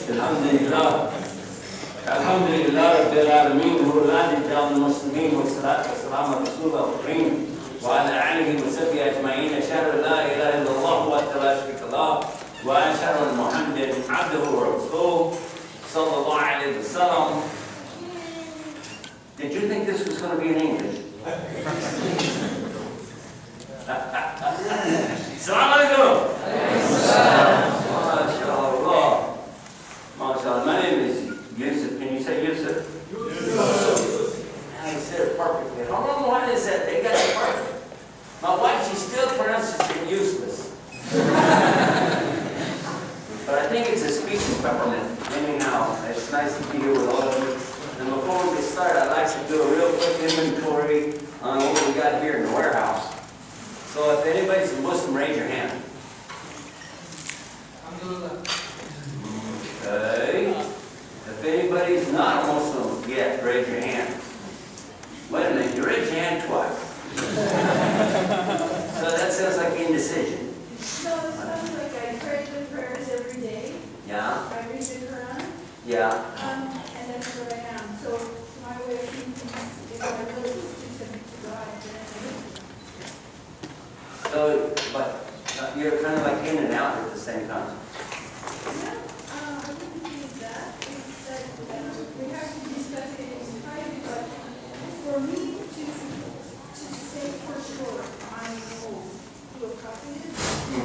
Alhamdulillah. Alhamdulillah Rabbil Alameen, who landed down the Muslimin, wa salatu wa salam ala Rasulullah al-Kareem, wa ala alihi wa sahbihi ajma'in, ashhadu an la ilaha illallah wa la sharika lah, wa ashhadu anna Muhammadan abduhu wa rasuluhu, sallallahu alayhi wa sallam. Did you think this was going to be in English? Assalamu alaikum. MashaAllah. My name is Yusuf. Can you say Yusuf? Yusuf. I said it perfectly. How long why is that? They got it perfect. My wife, she still pronounces it useless. But I think it's a speech impediment. Anyhow, it's nice to be here with all of you. And before we get started, I'd like to do a real quick inventory on what we got here in the warehouse. So if anybody's a Muslim, raise your hand. Okay. If anybody's not a Muslim yet, raise your hand. Wait a minute, you raised your hand twice. So that sounds like indecision. No, it sounds like I pray the prayers every day. Yeah. I read the Quran. Yeah. And that's what I am. So my way of thinking is if I really do something to God, then I do. So, but you're kind of like in and out at the same time. Yeah, I wouldn't use that. It's that we have to discuss it in private, but for me to say for sure I know who a prophet is,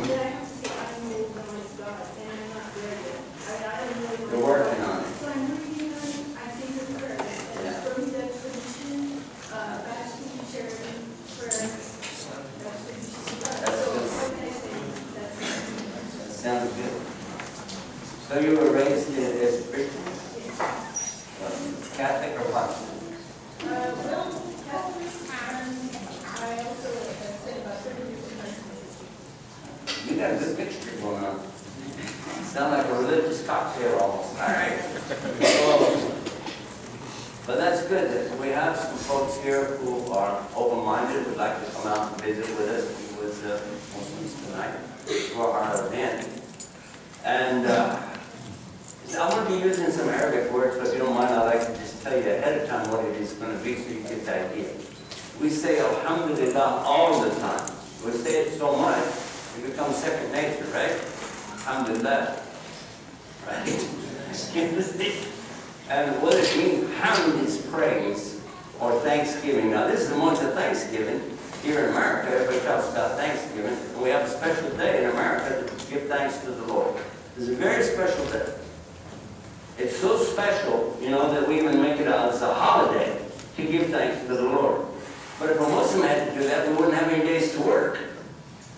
then I have to say I know God is God, and I'm not there yet. I don't know. You're working on it. So I'm reading on it, I'm saying the prayer, and for me that's the mission, fasting, charity, prayer, that's the mission of God. So what can I say? That sounds good. So you were raised as a Christian? Catholic or Protestant? Well, Catholic, and I also said about 30 different countries. You got a good mixture going on. Sound like a religious cocktail almost. All right. But that's good that we have some folks here who are open-minded, would like to come out and visit with us, be with the Muslims tonight for our event. And I'm going to be using some Arabic words, but if you don't mind, I'd like to just tell you ahead of time what it is going to be so you get the idea. We say Alhamdulillah all the time. We say it so much, it becomes second nature, right? Alhamdulillah. Right? And what it means, hamd is praise or thanksgiving. Now this is the month of Thanksgiving. Here in America, everybody talks about Thanksgiving. And we have a special day in America to give thanks to the Lord. It's a very special day. It's so special, you know, that we even make it as a holiday to give thanks to the Lord. But if a Muslim had to do that, we wouldn't have any days to work.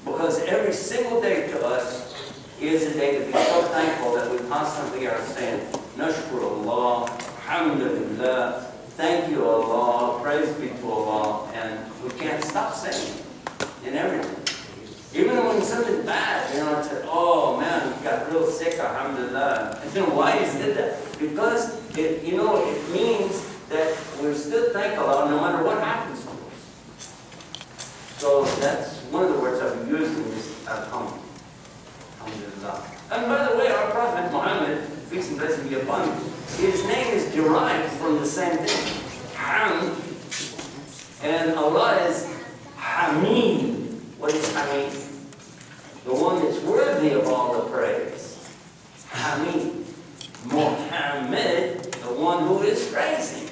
Because every single day to us is a day to be so thankful that we constantly are saying, Nashkur Allah, Alhamdulillah, thank you Allah, praise be to Allah, and we can't stop saying it in everything. Even when something bad, you know, it's like, oh man, you got real sick, Alhamdulillah. And you know why he did that? Because it, you know, it means that we're still thankful Allah no matter what happens to us. So that's one of the words I've been using is Alhamdulillah. And by the way, our Prophet Muhammad, peace and blessing be upon him, his name is derived from the same thing, Hamd, and Allah is Hamid. What is Hamid? The one that's worthy of all the praise. Hamid. Muhammad, the one who is praising.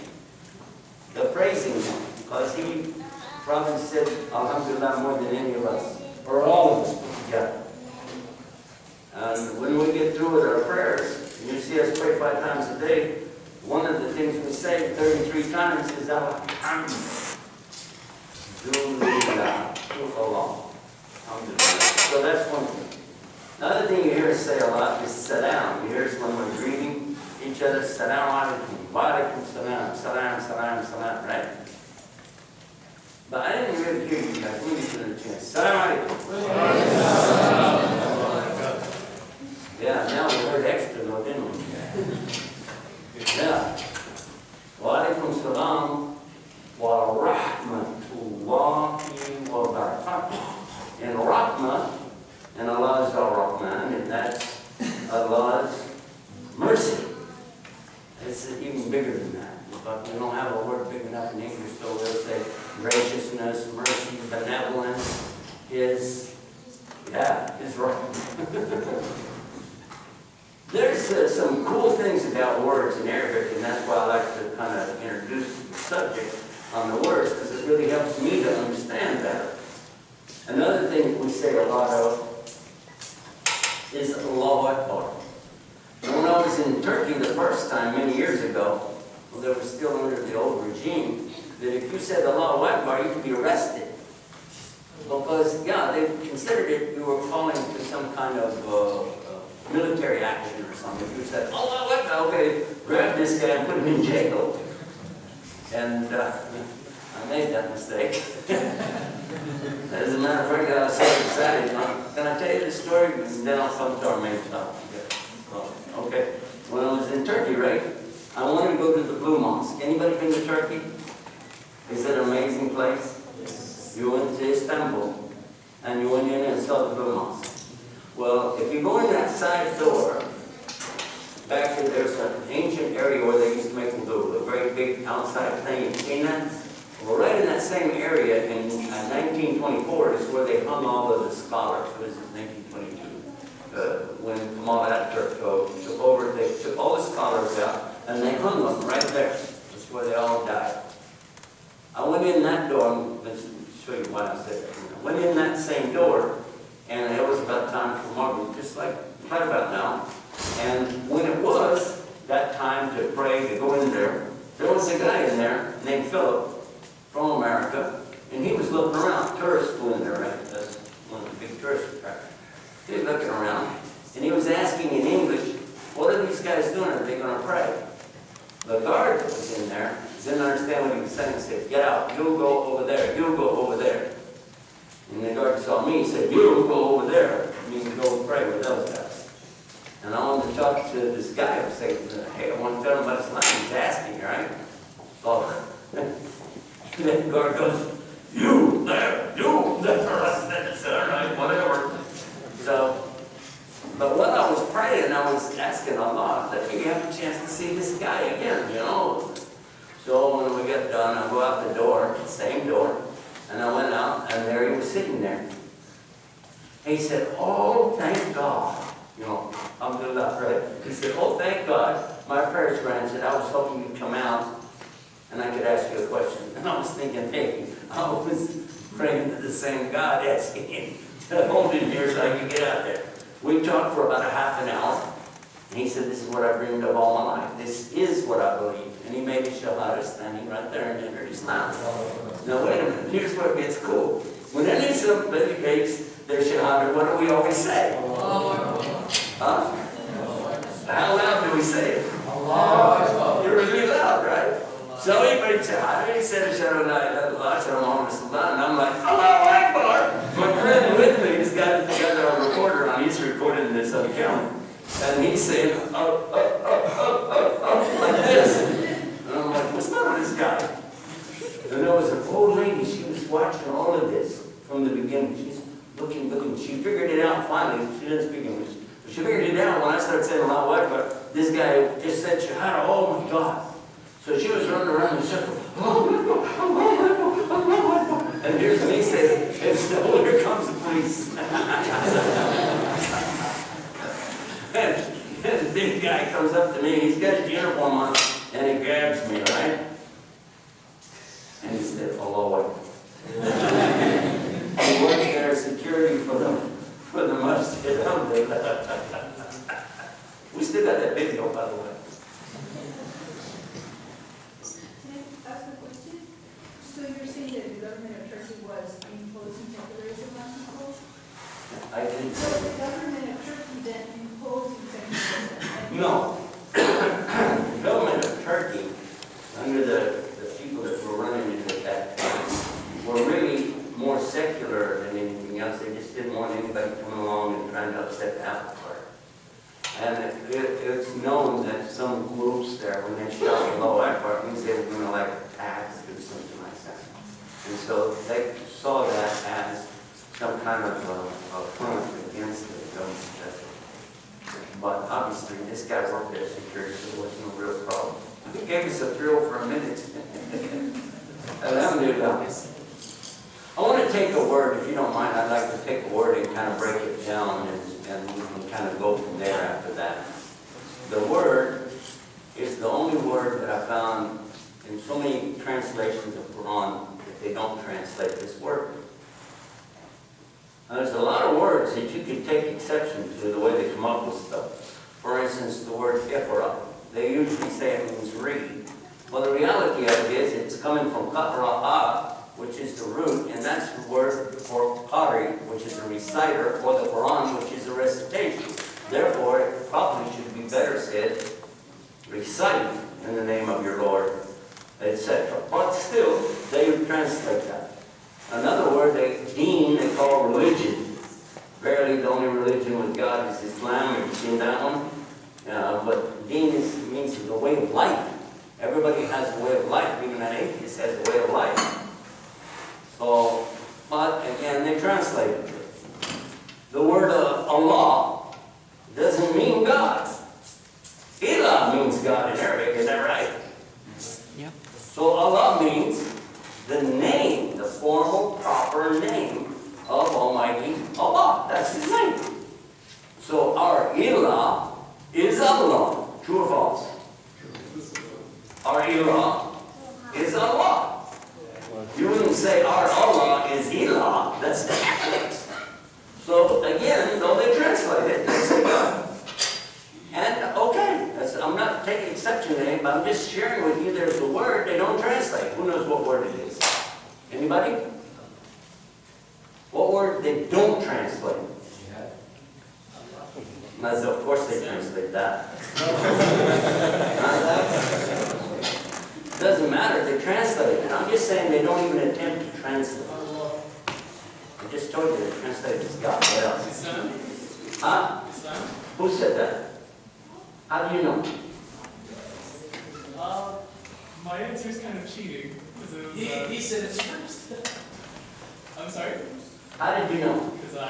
The praising one. Because he probably said, Alhamdulillah, more than any of us. Or all of us put together. And when we get through with our prayers, and you see us pray 5 times a day, one of the things we say 33 times is Alhamdulillah. So that's one thing. Another thing you hear us say a lot is salam. You hear us when we're greeting each other, salam alaikum, wa alaikum salam, salam, salam, salam, right? But I didn't really hear you guys. Let me get a chance. Salam alaikum. Yeah, now we heard extra though, didn't we? Yeah. Wa alaikum salam wa rahmat. graciousness, mercy, benevolence, His right. There's some cool things about words in Arabic, and that's why I like to kind of introduce the subject on the words, because it really helps me to understand better. Another thing we say a lot of is Allahu Akbar. And when I was in Turkey the first time, many years ago, well, they were still under the old regime, that if you said Allahu Akbar, you could be arrested. Because, they considered it, you were calling to some kind of military action or something. If you said, Allahu Akbar, okay, grab this guy and put him in jail. And I made that mistake. As a matter of fact, I was so excited. Can I tell you the story? And then I'll come to our main topic. Okay. When I was in Turkey, right, I wanted to go to the Blue Mosque. Anybody been to Turkey? Is it an amazing place? Yes. You went to Istanbul, and you went in and saw the Blue Mosque. Well, if you go in that side door, back there, there's an ancient area where they used to make wudu, a very big outside thing. You've seen that? Well, right in that same area in 1924 is where they hung all of the scholars. It was 1922. When Kemal Ataturk took over, they took all the scholars out and they hung them right there. That's where they all died. I went in that door, let's show you why I said that. I went in that same door, and it was about time for Maghrib, just like right about now. And when it was that time to pray, to go in there was a guy in there named Philip from America, and he was looking around. Tourists go in there, right? That's one of the big tourist attractions. He was looking around, and he was asking in English, what are these guys doing? Are they going to pray? The guard that was in there didn't understand what he was saying. He said, get out, you'll go over there, you'll go over there. And the guard saw me, he said, you'll go over there. I mean, go pray with those guys. And I wanted to talk to this guy and say, hey, I want to tell him about Islam. He's asking, right? So, the guard goes, you there, that's all right, whatever. So, but while I was praying, I was asking Allah, let me have a chance to see this guy again, you know. So when we got done, I go out the door, same door, and I went out, and there he was sitting there. And he said, oh, thank God. You know, alhamdulillah, right? He said, oh, thank God, my prayers were answered. I was hoping you'd come out and I could ask you a question. And I was thinking, hey, I was praying to the same God, asking him to hold him here so I could get out there. We talked for about a half an hour, and he said, this is what I dreamed of all my life. This is what I believe. And he made his shahada standing right there and entered Islam. Now, wait a minute. Here's where it gets cool. When somebody makes their shahada, what do we always say? Huh? How loud do we say it? You're really loud, right? So he made shahada. He said, Ashhadu an la ilaha illallah, Ashhadu Muhammad Rasulullah. And I'm like, Allahu Akbar. My friend with me has got a recorder on. He's recording this on camera. And he's saying, like this. And I'm like, what's wrong with this guy? And there was an old lady. She was watching all of this from the beginning. She's looking. She figured it out finally. She didn't speak English. But she figured it out when I started saying Allahu Akbar. This guy just said Shahada. Oh my God. So she was running around in a circle. And here's me saying, and here comes the police. And the big guy comes up to me. He's got his uniform on, and he grabs me, right? And he said, Allahu Akbar. He works there security for the masjid. We still got that video, by the way. So you're saying that the government of Turkey was imposing secularism on people? I think So the government of Turkey then imposing secularism? no. The government of Turkey, under the people that were running it at that time, were really more secular than anything else. They just didn't want anybody coming along and trying to upset the apple cart. And it's known that some groups there, when they shout Allahu Akbar, it means they were going to like attack or something like that. And so they saw that as some kind of affront against the government. But obviously, this guy worked at security, so there was no real problem. He gave us a thrill for a minute. Alhamdulillah. I want to take a word, if you don't mind, I'd like to take a word and kind of break it down and we can kind of go from there after that. The word is the only word that I found in so many translations of Quran that they don't translate this word. Now, there's a lot of words that you can take exception to the way they come up with stuff. For instance, the word iqra. They usually say it means read. Well, the reality of it is it's coming from qara'a, which is the root, and that's the word for qari, which is a reciter, or the Quran, which is a recitation. Therefore, it probably should be better said, recite in the name of your Lord, etc. But still, they translate that. Another word, Deen, they call religion. Verily, the only religion with God is Islam. Have you seen that one? But Deen means the way of life. Everybody has a way of life. Even an atheist has a way of life. So, but again, they translate it. The word Allah doesn't mean God. Ilah means God in Arabic, is that right? Yep. So Allah means the name, the formal, proper name of Almighty Allah. That's His name. So our Ilah is Allah. True or false? Our Ilah is Allah. You wouldn't say our Allah is Ilah. That's the Catholics. So again, though they translate it, they say God. And okay, I'm not taking exception to it, but I'm just sharing with you there's a word they don't translate. Who knows what word it is? Anybody? What word they don't translate? As of course they translate that. Doesn't matter, they translate it. I'm just saying they don't even attempt to translate. I just told you they translate this God. What else? Islam? Huh? Islam? Who said that? How do you know? My answer is kind of cheating. Because He said it first. I'm sorry? How did you know? Because I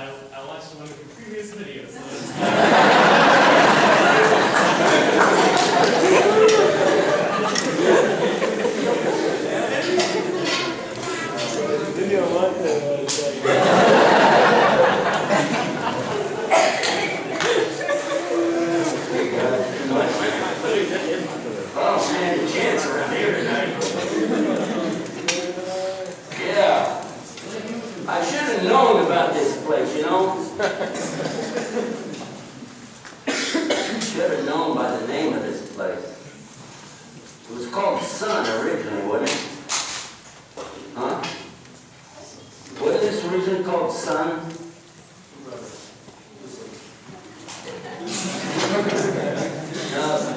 watched one of your previous videos. So Oh man, the chance around here tonight. Yeah. I should have known about this place, you know? Should have known by the name of this place. It was called Sun originally, wasn't it? Huh? Wasn't this originally called Sun?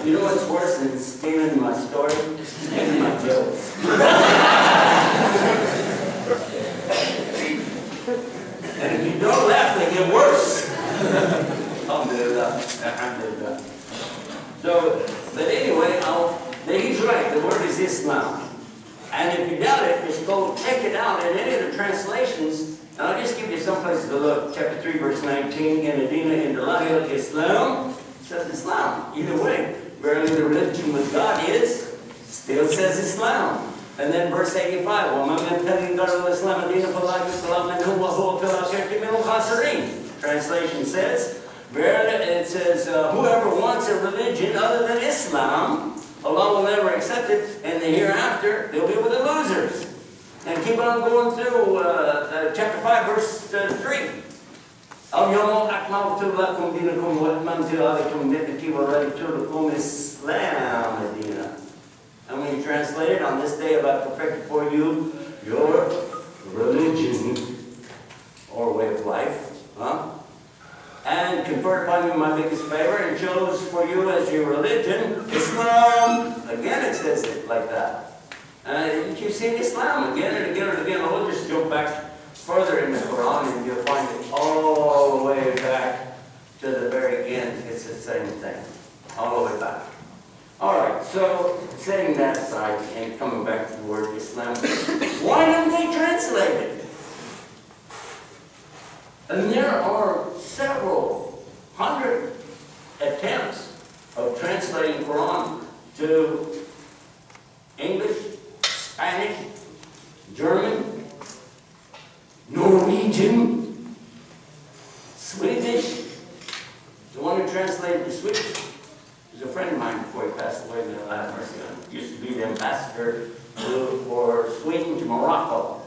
You know what's worse than stealing my story? Stealing my jokes. And if you don't laugh, they get worse. Alhamdulillah. Alhamdulillah. So, but anyway, he's right. The word is Islam. And if you doubt it, just go check it out in any of the translations. And I'll just give you some places to look. Chapter 3, verse 19. In the Deen in the Lahil Islam. Says Islam. Either way. Verily the religion with God is, still says Islam. And then verse 85, translation says, it says, whoever wants a religion other than Islam, Allah will never accept it, and the hereafter, they'll be with the losers. And keep on going through chapter 5, verse 3. اليوم أكملت لكم دينكم وأتممت عليكم نعمتي ورضيت لكم الإسلام دينا. And when you translate it, on this day have I perfected for you your religion or way of life, and conferred upon you my biggest favor and chose for you as your religion Islam. Again, it says it like that. You've seen Islam again and again and again. I'll just jump back further in the Quran and you'll find it all the way back to the very end. It's the same thing, all the way back. All right, so setting that aside and coming back to the word Islam, why don't they translate it? And there are several hundred attempts of translating Quran to English, Spanish, Norwegian, Swedish. The one who translated the Swedish was a friend of mine before he passed away. May Allah have mercy on him. He used to be the ambassador for Sweden to Morocco.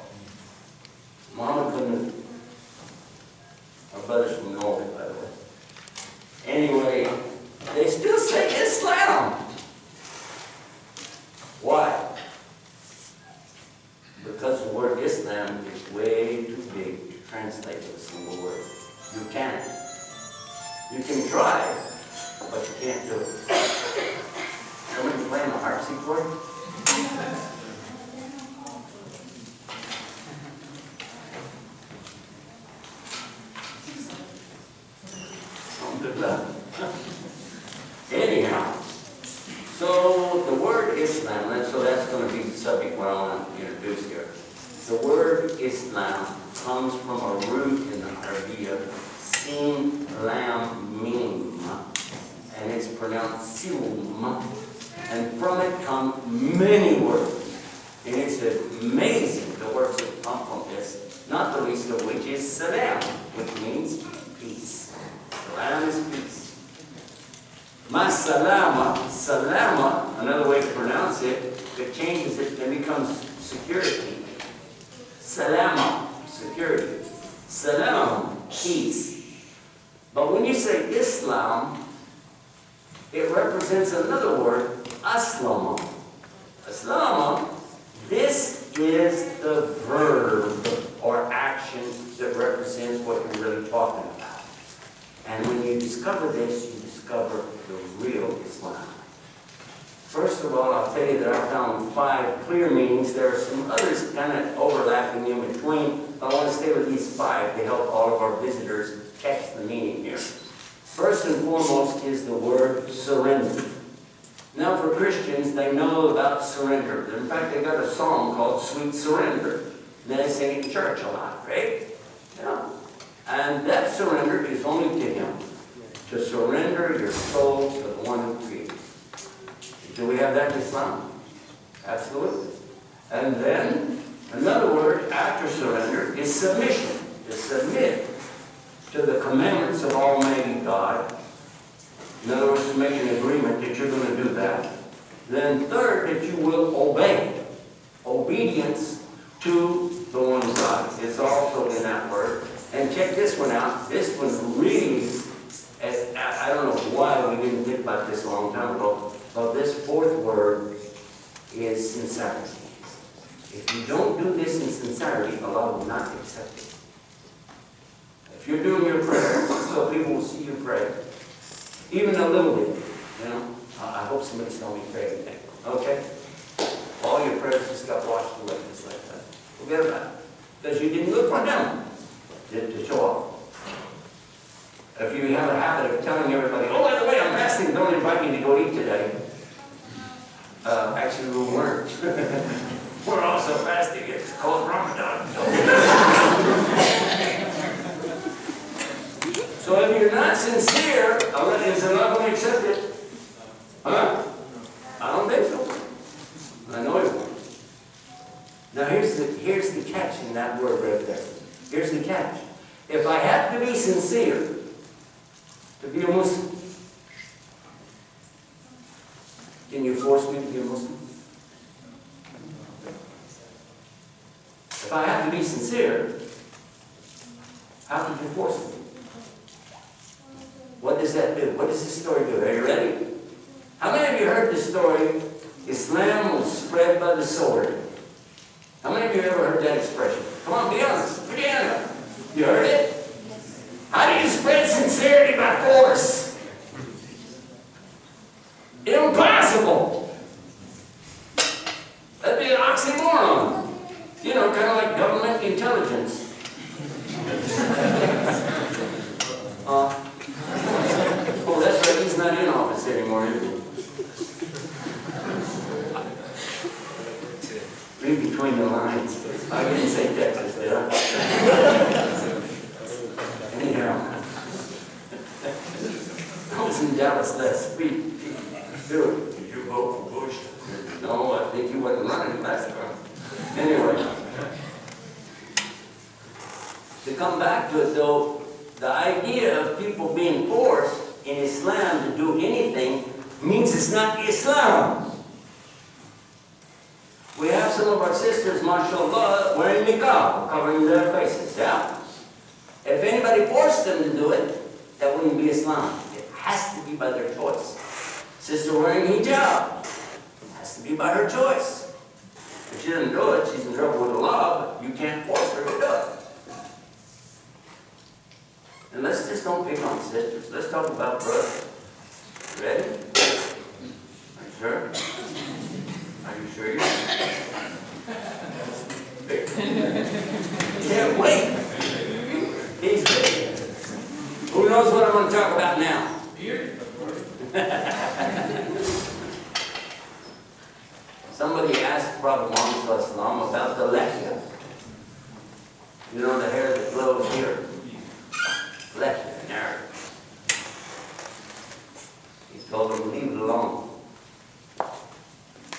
Muhammad couldn't. Our brothers from Norway, by the way. Anyway, they still say Islam. Why? Because the word Islam is way too big to translate with a single word. You can't. You can try, but you can't do it. Somebody playing the harpsichord? Good luck. Anyhow, so the word Islam, and so that's going to be the subject what I want to introduce here. The word Islam comes from a root in the Arabic, sin, lam, mim, and it's pronounced silm. And from it come many words. And it's amazing the words that come from this, not the least of which is salam, which means peace. Salam is peace. Ma salama, another way to pronounce it, it changes it and becomes security. Salama, security. Salam, peace. But when you say Islam, it represents another word, aslama. Aslama, this is the verb or action that represents what you're really talking about. And when you discover this, you discover the real Islam. First of all, I'll tell you that I found 5 clear meanings. There are some others kind of overlapping in between, but I want to stay with these 5 to help all of our visitors catch the meaning here. First and foremost is the word surrender. Now for Christians, they know about surrender. In fact, they got a song called Sweet Surrender. And they sing it in church a lot, right? Yeah. And that surrender is only to Him. To surrender your soul to the one who created. Do we have that in Islam? Absolutely. And then, another word after surrender is submission. To submit to the commandments of Almighty God. In other words, to make an agreement that you're going to do that. Then third, that you will obey. Obedience to the one God is also in that word. And check this one out. This one really, I don't know why we didn't think about this a long time ago, but this 4th word is sincerity. If you don't do this in sincerity, Allah will not accept it. If you're doing your prayer, so people will see you pray, even a little bit, you know, I hope somebody saw me pray today, okay? All your prayers just got washed away just like that. Forget about it. Because you didn't look for them to show off. If you have a habit of telling everybody, oh, by the way, I'm fasting, don't invite me to go eat today. Actually, we weren't. We're also fasting. It's called Ramadan. So if you're not sincere, is Allah going to accept it? Huh? I don't think so. I know it won't. Now here's the catch in that word right there. Here's the catch. If I have to be sincere to be a Muslim, can you force me to be a Muslim? If I have to be sincere, how could you force me? What does that do? What does this story do? Are you ready? How many of you heard the story, Islam was spread by the sword? How many of you ever heard that expression? Come on, be honest. Put your hand up. You heard it? How do you spread sincerity by force? Impossible. That'd be an oxymoron. You know, kind of like government intelligence. Oh, that's right, he's not in office anymore, is he? Read between the lines. I didn't say Texas, did I? Anyhow. I was in Dallas last week. Dude, did you vote for Bush? No, I think he wasn't running last time. Anyway. To come back to it though, the idea of people being forced in Islam to do anything means it's not Islam. We have some of our sisters, mashallah, wearing niqab, covering their faces, yeah? If anybody forced them to do it, that wouldn't be Islam. It has to be by their choice. Sister wearing hijab, it has to be by her choice. If she doesn't do it, she's in trouble with the law, but you can't force her to do it. And let's just don't pick on sisters. Let's talk about brothers. Ready? Are you sure? Are you sure you're can't wait. He's big. Who knows what I'm going to talk about now? Somebody asked Prophet Muhammad ﷺ about the lehya. You know, the hair that flows here. Lehya in Arabic. He told him, leave it alone.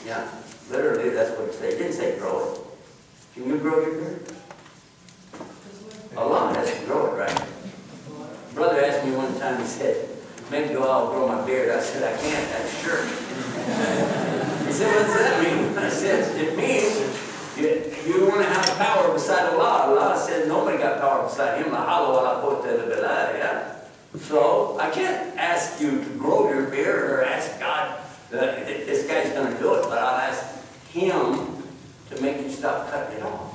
Yeah, literally that's what it said. It didn't say grow it. Can you grow your beard? Allah has to grow it, right? Brother asked me one time, he said, maybe I'll grow my beard. I said, I can't, that's sure. He said, what does that mean? I said, it means you want to have power beside Allah. Allah said nobody got power beside him. Yeah? So I can't ask you to grow your beard or ask God, this guy's going to do it, but I'll ask him to make you stop cutting it off.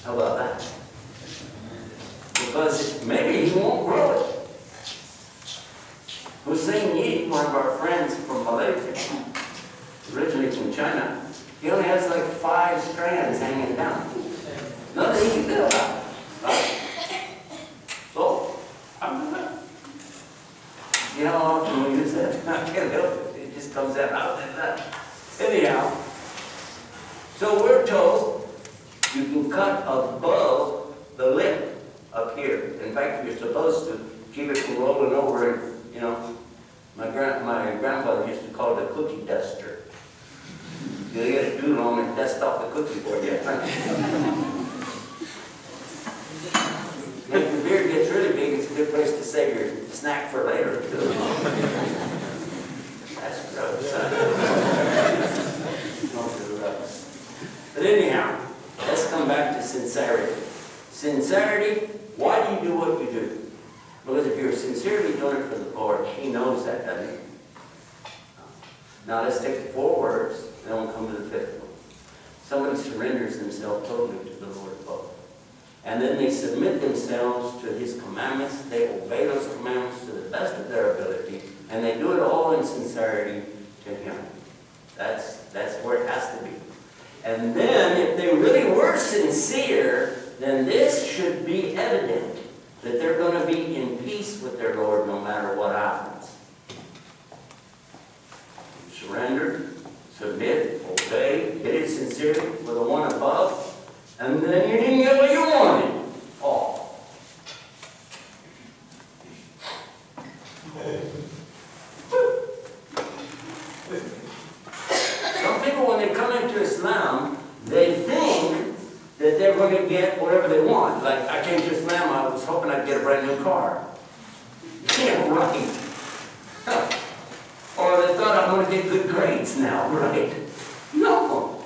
How about that? Because maybe he won't grow it. Hussein Yi, one of our friends from Malaysia, originally from China, he only has like 5 strands hanging down. Nothing he can do about it. Right? So, I'm doing that. You know how often we use that? I can't help it. It just comes out like that. Anyhow, so we're told you can cut above the lip up here. In fact, you're supposed to keep it from rolling over. And, you know, my grandfather used to call it a cookie duster. You get a doodle on and dust off the cookie for you. If your beard gets really big, it's a good place to save your snack for later, too. That's gross. But anyhow, let's come back to sincerity. Sincerity, why do you do what you do? Because if you're sincerely doing it for the Lord, He knows that, doesn't He? Now let's take the 4 words, and then we'll come to the 5th one. Somebody surrenders themselves totally to the Lord above. And then they submit themselves to His commandments. They obey those commandments to the best of their ability. And they do it all in sincerity to Him. That's where it has to be. And then, if they really were sincere, then this should be evident that they're going to be in peace with their Lord no matter what happens. Surrender, submit, obey, did it sincerely for the one above, and then you didn't get what you wanted. Oh. Some people, when they come into Islam, they think that they're going to get whatever they want. Like, I came to Islam, I was hoping I'd get a brand new car. Yeah, right. Huh. Or they thought I'm going to get good grades now, right? No.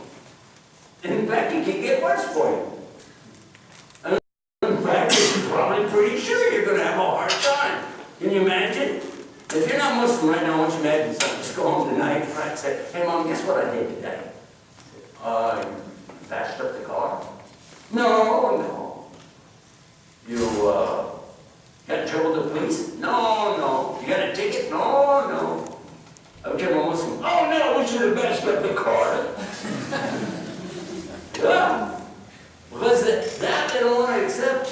In fact, it can get worse for you. And in fact, you're probably pretty sure you're going to have a hard time. Can you imagine? If you're not Muslim right now, I want you to imagine something. Just go home tonight and say, hey, Mom, guess what I did today? You bashed up the car? No. You got in trouble with the police? No. You got a ticket? No. I would tell my Muslim, oh no, we should have bashed up the car. Yeah. Because that they don't want to accept.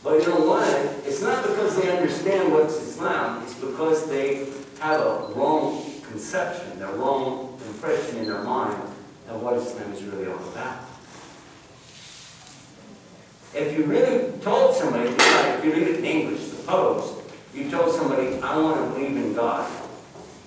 But you know why? It's not because they understand what's Islam. It's because they have a wrong conception, a wrong impression in their mind of what Islam is really all about. If you really told somebody, like if you read it in English, suppose you told somebody, I want to believe in God.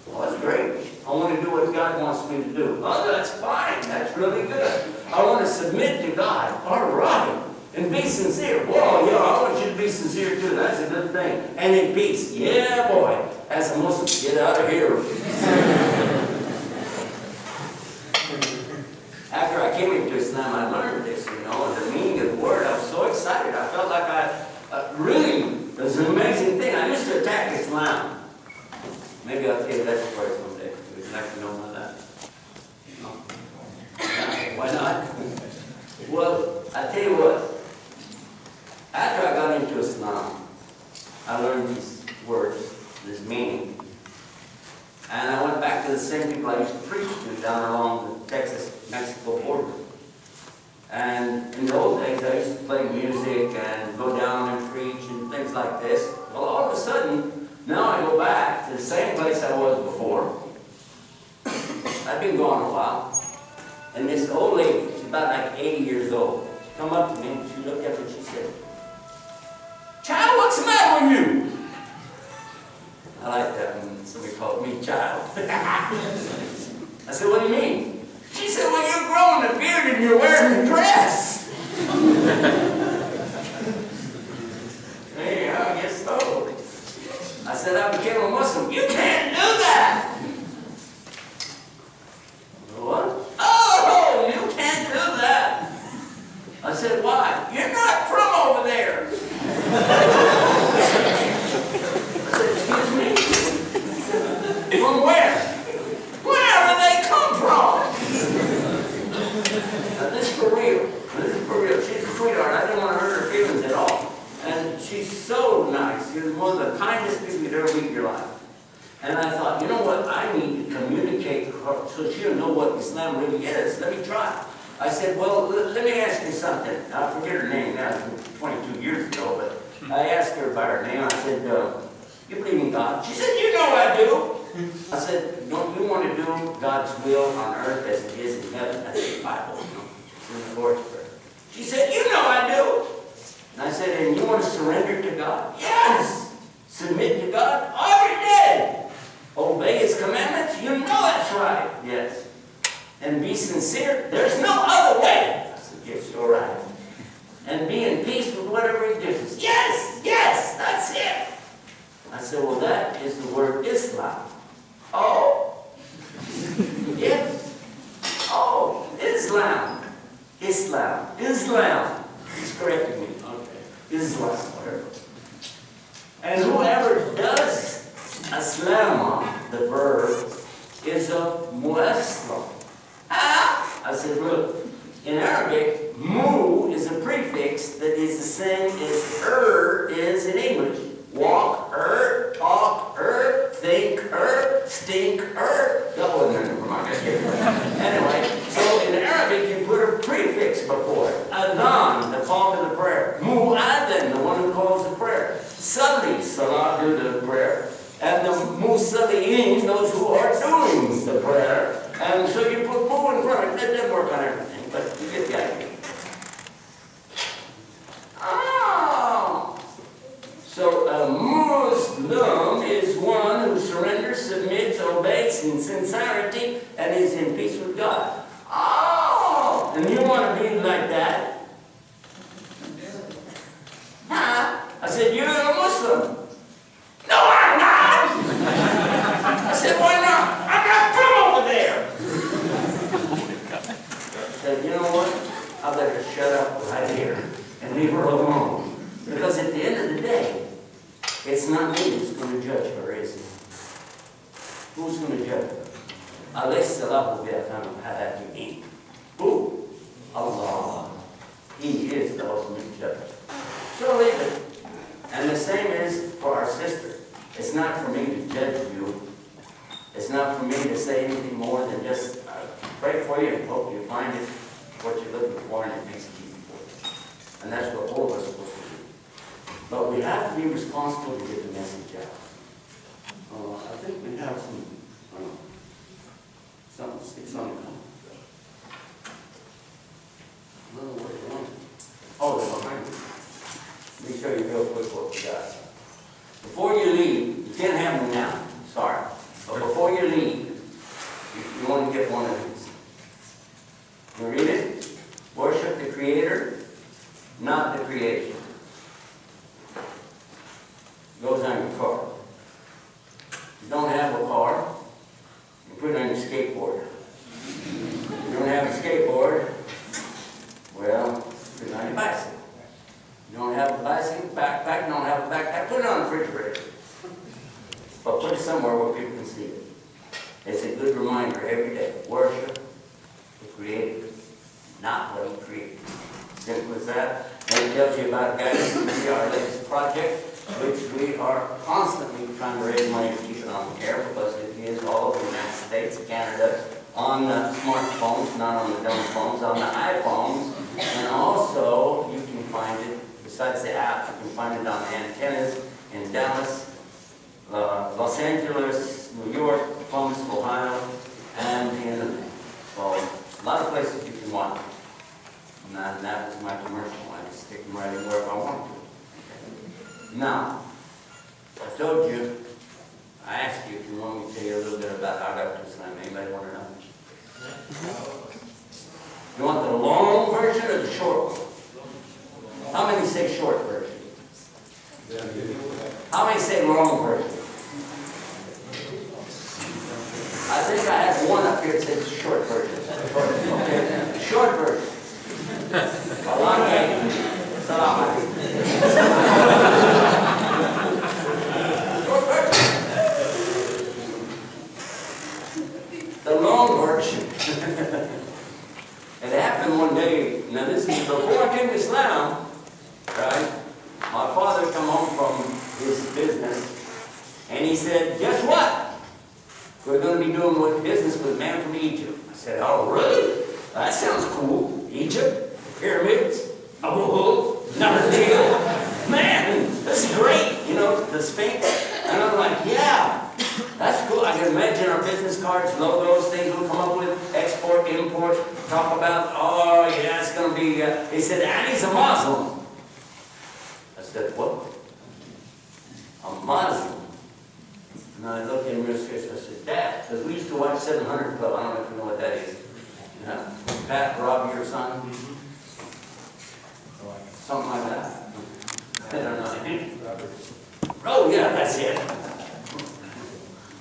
Well, that's great. I want to do what God wants me to do. Oh, that's fine. That's really good. I want to submit to God. All right. In be sincere. Whoa, yo, I want you to be sincere too. That's a good thing. And in peace. Yeah, boy. As a Muslim, get out of here. After I came into Islam, I learned this, you know, and the meaning of the word. I was so excited. I felt like really, it was an amazing thing. I used to attack Islam. Maybe I'll tell you that story someday. Would you like to know about that? No? Why not? Well, I tell you what. After I got into Islam, I learned these words, this meaning. And I went back to the same people I used to preach to down along the Texas-Mexico border. And in the old days, I used to play music and go down and preach and things like this. Well, all of a sudden, now I go back to the same place I was before. I've been gone a while. And this old lady, she's about like 80 years old, she come up to me and she looked at me and she said, "Child, what's the matter with you?" I like that when somebody called me child. I said, "What do you mean?" She said, "Well, you're growing a beard and you're wearing a dress." Hey, I guess so. I said, "I became a Muslim." "You can't do that." "What?" "Oh, you can't do that." I said, "Why?" "You're not from over there." I said, "Excuse me? From where?" "Wherever they come from." Now, this is for real. This is for real. She's a sweetheart. I didn't want to hurt her feelings at all. And she's so nice. She's one of the kindest people you'd ever meet in your life. And I thought, you know what? I need to communicate her so she'll know what Islam really is. Let me try. I said, "Well, let me ask you something." I forget her name now. It was 22 years ago, but I asked her about her name. I said, "You believe in God?" She said, "You know I do." I said, "Don't you want to do God's will on earth as it is in heaven?" That's the Bible, you know. It's in the Lord's Prayer. She said, "You know I do." And I said, "And you want to surrender to God?" "Yes." "Submit to God?" "Already did." "Obey His commandments?" "You know that's right." "Yes." "And be sincere?" "There's no other way." I said, "Yes, you're right." "And be in peace with whatever He gives us?" "Yes, yes, that's it." I said, "Well, that is the word Islam." "Oh." "Yes." "Oh, Islam. Islam. Islam." He's correcting me. Okay. Islam, whatever. "And whoever does Islam, the verb, is a Muslim." "Ah?" I said, "Look, in Arabic, mu is a prefix that is the same as is in English. Walk, talk, think, stink, that wasn't in my Anyway, so in Arabic, you put a prefix before it. Adhan, the call to the prayer. Mu'adhan, the one who calls the prayer. Salli, salah, do the prayer. And the musalliin, those who are doing the prayer. And so you put mu in front of it. That doesn't work on everything, but you get the idea. Oh! So a Muslim is one who surrenders, submits, obeys in sincerity, and is in peace with God. Oh! And you want to be like that? Huh? I said, "You're a Muslim." "No, I'm not." I said, "Why not?" "I'm not from over there." I said, "You know what? I better shut up right here and leave her alone. Because at the end of the day, it's not me who's going to judge her, is it? Who's going to judge her? Alayhi salatu bi'atana. Who? Allah. He is the ultimate judge. So leave it. And the same is for our sister. It's not for me to judge you. It's not for me to say anything more than just pray for you and hope you find it what you're looking for and it makes it easy for you. And that's what all of us are supposed to do. But we have to be responsible to get the message out. I think we have something on. I don't know what they're on. Oh, they're behind me. Let me show you real quick what we got. Before you leave, you can't have them now, sorry. But before you leave, you want to get one of these. You read it? Worship the Creator not the creation. Goes on your car. You don't have a car, you put it on your skateboard. You don't have a skateboard, well, put it on your bicycle. You don't have a bicycle, backpack, you don't have a backpack, put it on the refrigerator. But put it somewhere where people can see it. It's a good reminder every day. Worship the Creator, not what He created. Simple as that. And it tells you about GuideUS TV, our latest project, which we are constantly trying to raise money to keep it on the air because it is all over the United States, Canada, on smartphones, not on the dumb phones, on the iPhones, and also you can find it, besides the app, you can find it on antennas in Dallas, Los Angeles, New York, Columbus, Ohio, and the internet. So a lot of places you can watch it. And that was my commercial. I just stick them right in where I want to. Now, I told you, I asked you if you want me to tell you a little bit about how I got to Islam. Anybody want to know? You want the long version or the short one? How many say short version? How many say long version? I think I have one up here that says short version. Okay. Short version. Salam alaikum. Salam alaikum. Short version. The long version. It happened one day. Now this is before I came to Islam, right? My father come home from his business, and he said, "Guess what? We're going to be doing what business with a man from Egypt." I said, "Oh, really? That sounds cool. Egypt, pyramids, Abu Hul, not a deal. Man, this is great. You know, the Sphinx." And I'm like, "Yeah, that's cool. I can imagine our business cards, logos, things we'll come up with, export, import, talk about, oh, yeah, it's going to be," he said, "And he's a Muslim." I said, "What? A Muslim?" And I looked at him real serious. I said, "Dad," because we used to watch 700 Club. I don't know if you know what that is. Pat, Robbie, your son? Something like that. I don't know. Oh, yeah, that's it.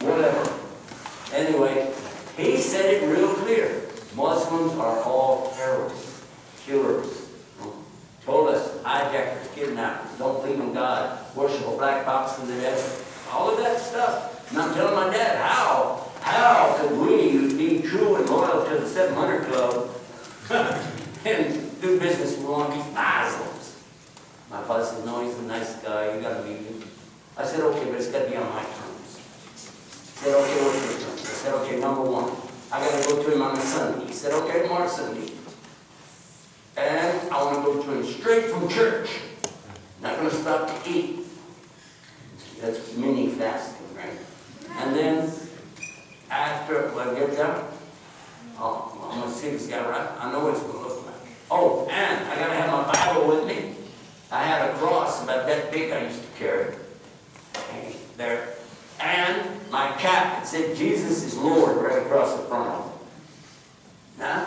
Whatever. Anyway, he said it real clear. Muslims are all terrorists, killers. Told us, hijackers, kidnappers, don't believe in God, worship a black box in the desert. All of that stuff. And I'm telling my dad, how could we be true and loyal to the 700 Club and do business with one of these Muslims? My father said, "No, he's a nice guy, you gotta meet him." I said, "Okay, but it's gotta be on my terms." He said, "Okay, what's your terms?" I said, "Okay, number one, I gotta go to him on a Sunday." He said, "Okay, tomorrow Sunday. And I want to go to him straight from church. Not going to stop to eat." That's mini fasting, right? And then after I get there, I'm going to see this guy, right? I know what it's going to look like. Oh, and I got to have my Bible with me. I had a cross about that big I used to carry. There. And my cap that said Jesus is Lord right across the front of it. Now,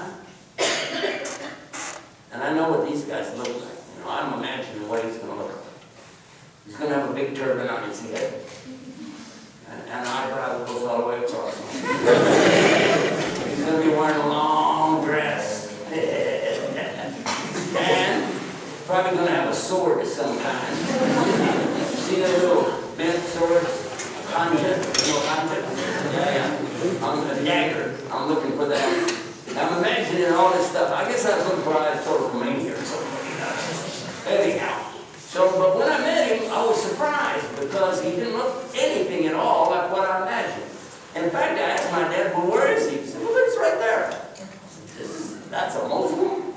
and I know what these guys look like. You know, I'm imagining what he's going to look like. He's going to have a big turban on his head. And an eyebrow that goes all the way across. He's going to be wearing a long dress. And probably going to have a sword of some kind. See that little bent sword? Kanja? You know Kanja? Yeah. On the dagger. I'm looking for that. I'm imagining all this stuff. I guess I was looking for Ayatollah Khomeini or something like that. Anyhow. So, but when I met him, I was surprised because he didn't look anything at all like what I imagined. In fact, I asked my dad, "Well, where is he?" He said, "Well, it's right there." I said, "That's a Muslim?"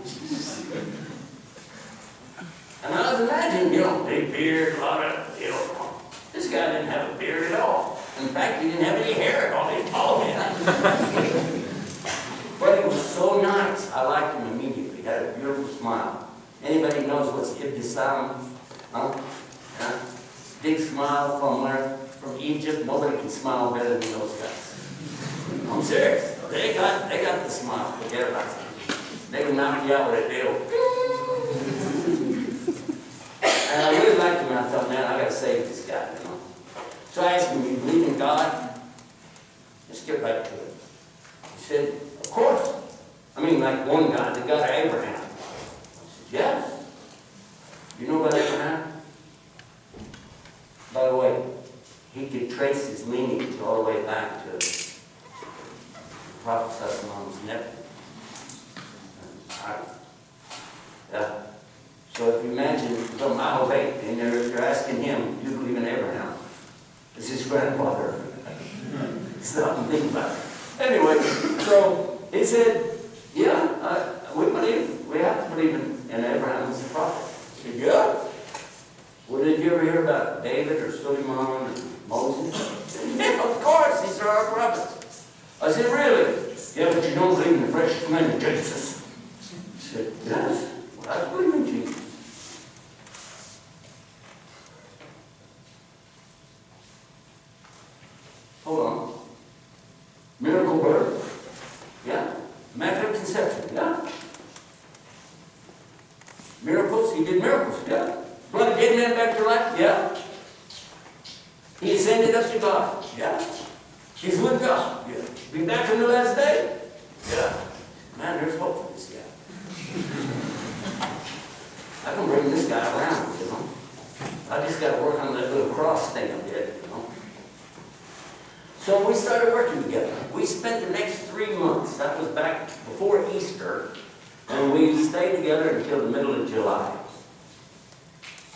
And I was imagining, you know, big beard, a lot of, you know, this guy didn't have a beard at all. In fact, he didn't have any hair at all. He was bald head. But he was so nice. I liked him immediately. He had a beautiful smile. Anybody knows what's Ibtisam? Huh? Yeah. Big smile from where? From Egypt. Nobody can smile better than those guys. I'm serious. They got the smile. Forget about it. They can knock you out with a deal. You know about Abraham? By the way, he could trace his lineage all the way back to the Prophet Muhammad's nephew. Yeah. So if you imagine from mile away, and you're asking him, do you believe in Abraham? It's his grandfather. It's not big about it. Anyway, so he said, yeah, we have to believe in Abraham as a prophet. I said, yeah. Well, did you ever hear about David or Suleiman or Moses? I said, yeah, of course, these are our prophets. I said, really? Yeah, but you don't believe in the precious man of Jesus. I said, yes, well, I believe in Jesus. Hold on. Miracle birth? Yeah. Immaculate conception? Yeah. Miracles? He did miracles? Yeah. Brought a dead man back to life? Yeah. He ascended up to God? Yeah. He's with God? Yeah. Be back in the last day? Yeah. Man, there's hope for this guy. I can bring this guy around, you know. I just got to work on that little cross thing I did, you know. So we started working together. We spent the next 3 months, that was back before Easter, and we stayed together until the middle of July.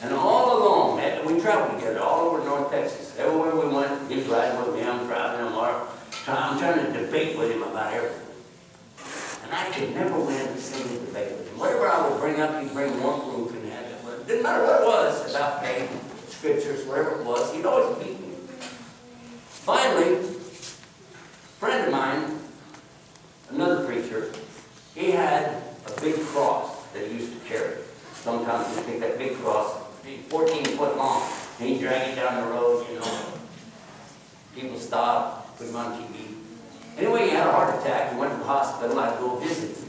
And all along, we traveled together all over North Texas. Everywhere we went, he's riding with me, I'm driving him, or I'm trying to debate with him about everything. And I could never win a single debate with him. Whatever I would bring up, he'd bring one proof, and it didn't matter what it was, about faith, scriptures, whatever it was, he'd always beat me. Finally, a friend of mine, another preacher, he had a big cross that he used to carry. Sometimes he'd take that big cross, 14 foot long, and he'd drag it down the road, you know. People stopped, put him on TV. Anyway, he had a heart attack, he went to the hospital, I'd go visit him.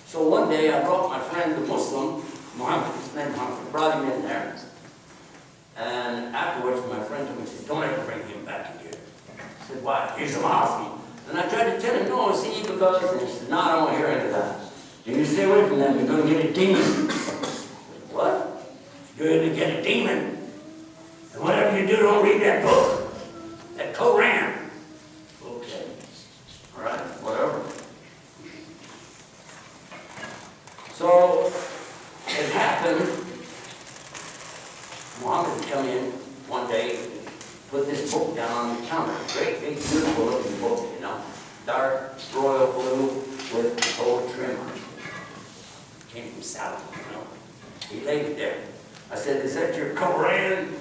So one day I brought my friend, the Muslim, Muhammad, his name Muhammad, brought him in there. And afterwards, my friend told me, he said, don't ever bring him back again. I said, why? He's a Muslim. And I tried to tell him, no, see, because, and he said, no, I don't want to hear any of that. You stay away from them, you're going to get a demon. What? You're going to get a demon. And whatever you do, don't read that book. That Koran. Okay. All right, whatever. So, it happened. Muhammad would come in one day, put this book down on the counter. Great, big, beautiful looking book, you know. Dark, royal blue with gold trim on it. Came from Saudi, you know. He laid it there. I said, is that your Koran? He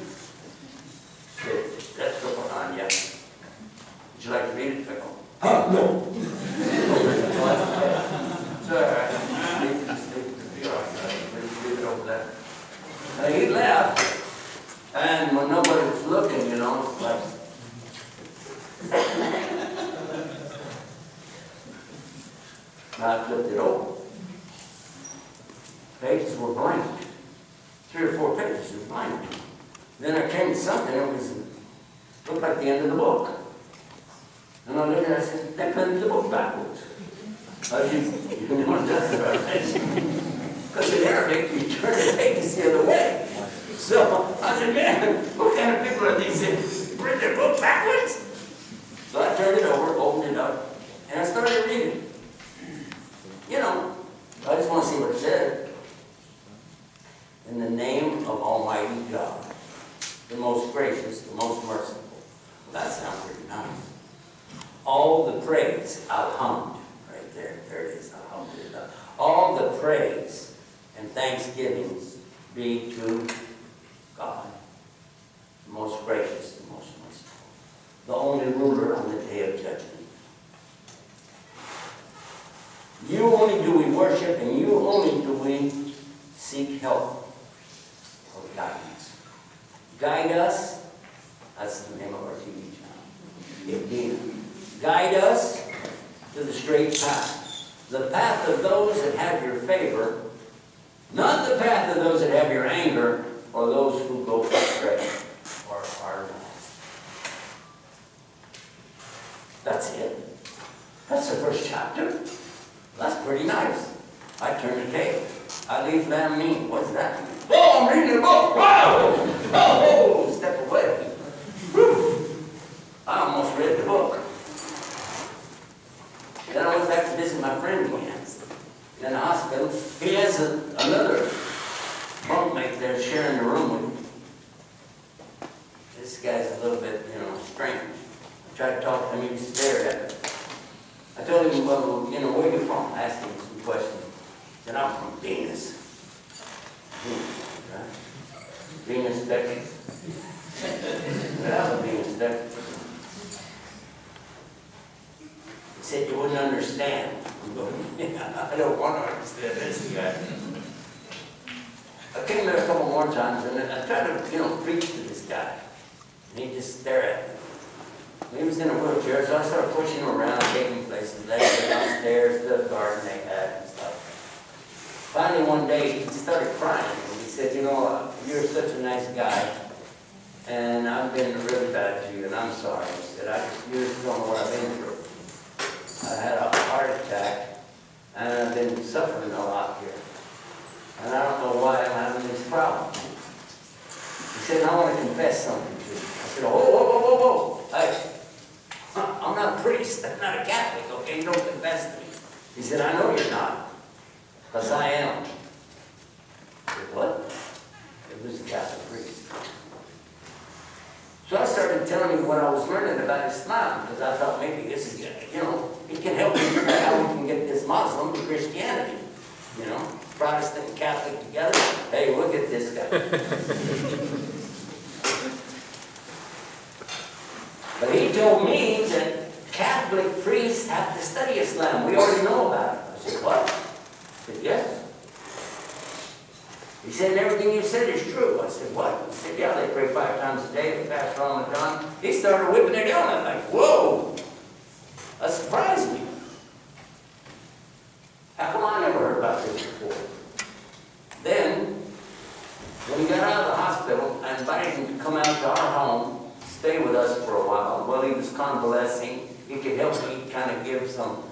said, that's the Quran, yeah. Would you like to read it? I go, no. It's all right. Be all right. Leave it over there. He left. And when nobody was looking, you know, it's like, I flipped it over. Pages were blank. 3 or 4 pages were blank. Then I came to something that looked like the end of the book. And I looked at it, I said, they printed the book backwards. I said, you know what that's about? Because in Arabic, you turn the pages the other way. So I said, man, what kind of people are these that print their book backwards? So I turned it over, opened it up, and I started reading. You know, I just want to see what it said. In the name of Almighty God, the most gracious, the most merciful. Well, that sounds pretty nice. All the praise, alhamd, right there, there it is, alhamdulillah. All the praise and thanksgiving be to God, the most gracious, the most merciful, the only ruler on the day of judgment. You only do we worship, and you only do we seek help or guidance. Guide us, that's the name of our TV channel, Deen. Guide us to the straight path, the path of those that have your favor, not the path of those that have your anger, or those who go astray or are lost. That's it. That's the first chapter. That's pretty nice. I turn the page. I leave that. Islam mean? What does that mean? Oh, I'm reading a book. Wow! Oh, step away. Whew. I almost read the book. Then I went back to visit my friend again in the hospital. He has another bunkmate there sharing the room with him. This guy's a little bit, strange. I tried to talk to him, he stared at me. I told him, well, where are you from? I asked him some questions. He said, I'm from Venus. Venus, right? Venus, Texas. Well, Venus, Texas. He said, you wouldn't understand. I'm going, I don't want to understand this guy. I came there a couple more times, and I tried to, preach to this guy. And he'd just stare at me. He was in a wheelchair, so I started pushing him around, taking him places, letting him downstairs, the garden they had and stuff. Finally, one day, he started crying. And he said, you're such a nice guy, and I've been really bad to you, and I'm sorry. He said, you just don't know what I've been through. I had a heart attack, and I've been suffering a lot here. And I don't know why I'm having this problem. He said, I want to confess something to you. I said, whoa. Hey, I'm not a priest. I'm not a Catholic, okay? You don't confess to me. He said, I know you're not, because I am. I said, what? It was a Catholic priest. So I started telling him what I was learning about Islam, because I thought maybe this is, it can help me figure out how we can get this Muslim to Christianity. Protestant and Catholic together. Hey, look at this guy. But he told me that Catholic priests have to study Islam. We already know about it. I said, what? I said, yes. He said, everything you said is true. I said, what? He said, yeah, they pray 5 times a day, they fast Ramadan. He started whipping it down. I'm like, whoa. That surprised me. How come I never heard about this before? Then, when he got out of the hospital, I invited him to come out to our home, stay with us for a while. While he was convalescing, he could help me kind of give some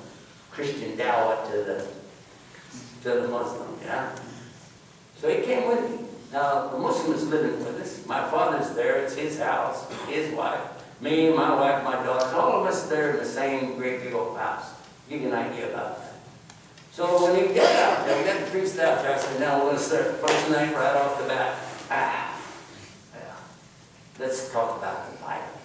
Christian dawah to the Muslim, yeah? So he came with me. Now, the Muslim is living with us. My father's there, it's his house, his wife, me, my wife, my daughters, all of us there in the same great big old house. Give you an idea about that. So when he got out there, we got the priest out there, I said, now we're going to start first night right off the bat. Let's talk about the Bible.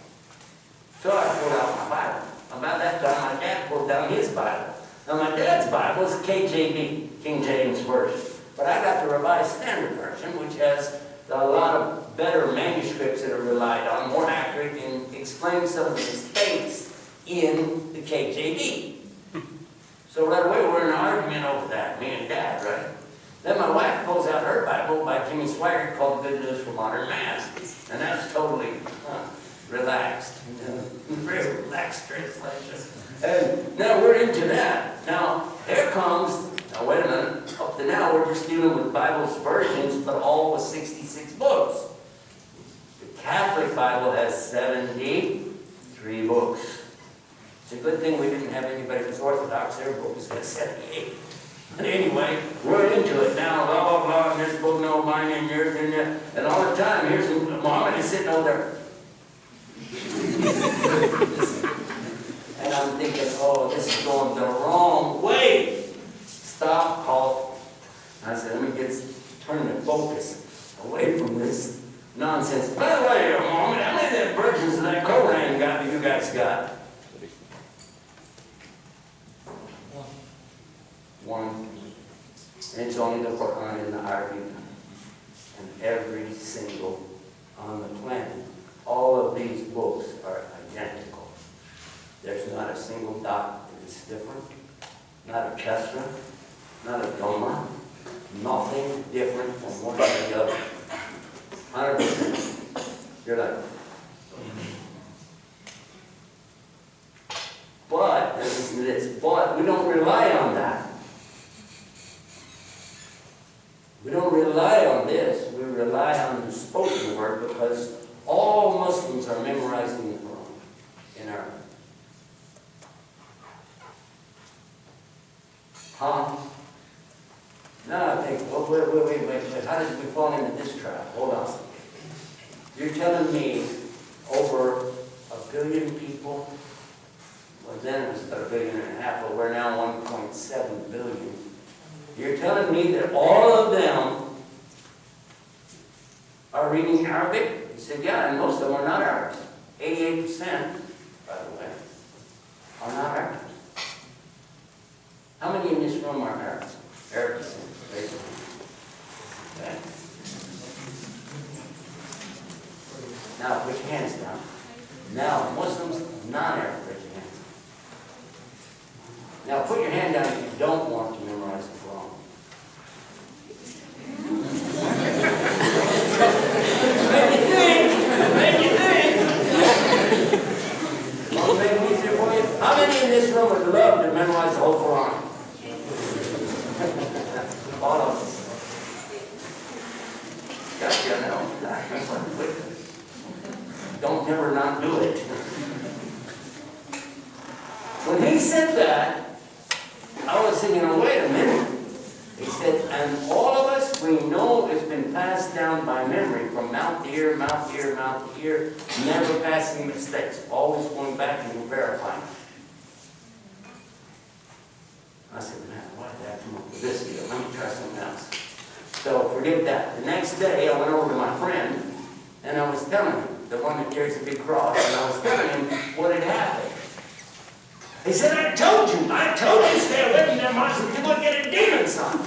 So I pulled out my Bible. About that time, my dad pulled down his Bible. Now my dad's Bible is KJV, King James Version. But I got the Revised Standard Version, which has a lot of better manuscripts that are relied on, more accurate, and explains some of the mistakes in the KJV. So right away, we're in an argument over that, me and Dad, right? Then my wife pulls out her Bible by Jimmy Swaggart called Good News for Modern Man. And that's totally relaxed. Very relaxed translation. And now we're into that. Now, here comes, now wait a minute, up to now we're just dealing with Bible's versions, but all with 66 books. The Catholic Bible has 73 books. It's a good thing we didn't have anybody who's Orthodox. Their book has got 78. But anyway, we're into it now, blah, blah, blah, and this book, no, mine, and yours, and that. And all the time, here's Muhammad is sitting over there. And I'm thinking, oh, this is going the wrong way. Stop, halt. I said, let me turn the focus away from this nonsense. By the way, Muhammad, how many of the versions of that Koran you guys got? One. And it's only the Quran and the Arabic. And every single on the planet, all of these books are identical. There's not a single dot that is different. Not a kesra, not a doma. Nothing different from one to the other. 100%. You're like, but, listen to this, but we don't rely on that. We don't rely on this. We rely on the spoken word because all Muslims are memorizing the Quran in Arabic. Huh? Now I think, well, wait a wait. How did we fall into this trap? Hold on. You're telling me over 1 billion people, well then it was about 1.5 billion, but we're now 1.7 billion. You're telling me that all of them are reading Arabic? He said, yeah, and most of them are not Arabs. 88%, by the way, are not Arabs. How many in this room are Arabs? Arab descent. Raise your hand. Okay. Now put your hands down. Now Muslims, non-Arab, raise your hands. Now put your hand down if you don't want to memorize the Quran. Make you think. I'll make it easier for you. How many in this room would love to memorize the whole Quran? All of us. Gotcha now. Don't never not do it. When he said that, I was thinking, oh, wait a minute. He said, and all of us, we know it's been passed down by memory from mouth to ear, mouth to ear, mouth to ear, never passing mistakes, always going back and verifying. I said, man, why did I come up with this deal? Let me try something else. So forget that. The next day, I went over to my friend, and I was telling him, the one that carries the big cross, and I was telling him what had happened. He said, I told you to stay away from them Muslims. You would get a demon son.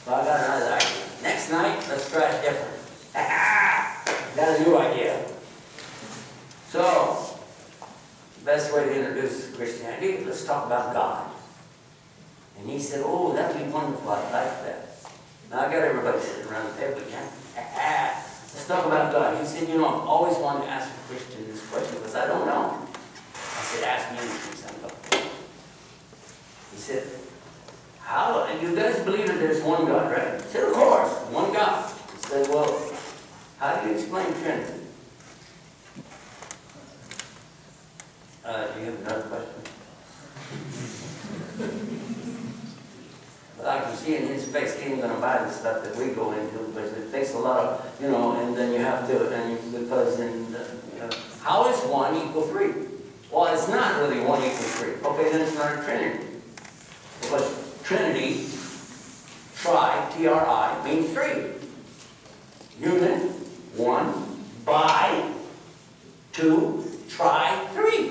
So I got another idea. Next night, let's try it different. Got a new idea. So, the best way to introduce Christianity, let's talk about God. And he said, oh, that'd be wonderful. I like that. Now I got everybody sitting around the table again. Let's talk about God. He said, you know, I've always wanted to ask a Christian this question because I don't know. I said, ask me anything, son. He said, how, and you guys believe that there's one God, right? I said, of course, one God. He said, well, how do you explain Trinity? Do you have another question? But I can see in his face, he ain't going to buy the stuff that we go into because it takes a lot of, you know, and then you have to, how is 1 equal 3? Well, it's not really 1 equals 3. Okay, then it's not a Trinity. Because Trinity, T-R-I, means 3. Unit, 1, bi, 2, tri, 3.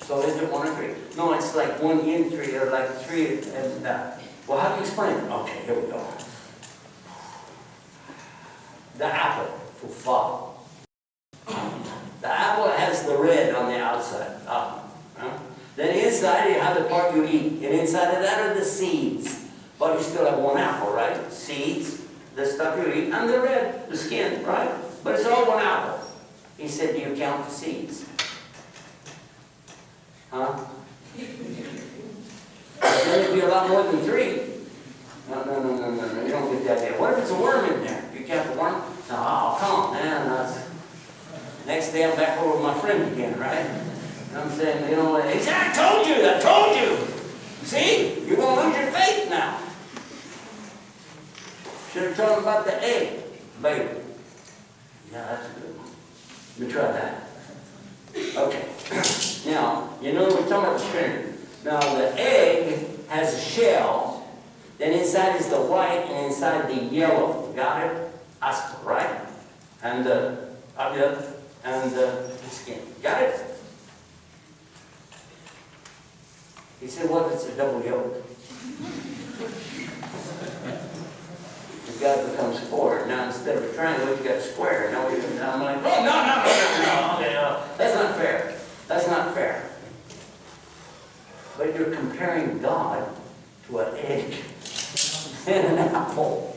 So is it 1 or 3? No, it's like 1 in 3, or like 3 and that. Well, how do you explain it? Okay, here we go. The apple, tufa. The apple has the red on the outside. Then inside you have the part you eat. And inside of that are the seeds. But you still have 1 apple, right? Seeds, the stuff you eat, and the red, the skin, right? But it's all 1 apple. He said, do you count the seeds? Huh? Then it'd be a lot more than 3. No, you don't get that idea. What if it's a worm in there? You count the worm? No, oh, come on, man. Next day I'm back over with my friend again, right? And I'm saying, you know, he said, I told you. See? You're going to lose your faith now. Should have told him about the egg, baby. Yeah, that's a good one. Let me try that. Okay. Now, you know we're talking about the Trinity. Now, the egg has a shell, then inside is the white, and inside the yellow. Got it? Asper, right? And the skin. Got it? He said, what if it's a double yolk? The guy becomes 4. Now, instead of a triangle, you got a square. Now, I'm like, oh, no. Okay, that's not fair. That's not fair. But you're comparing God to an egg and an apple.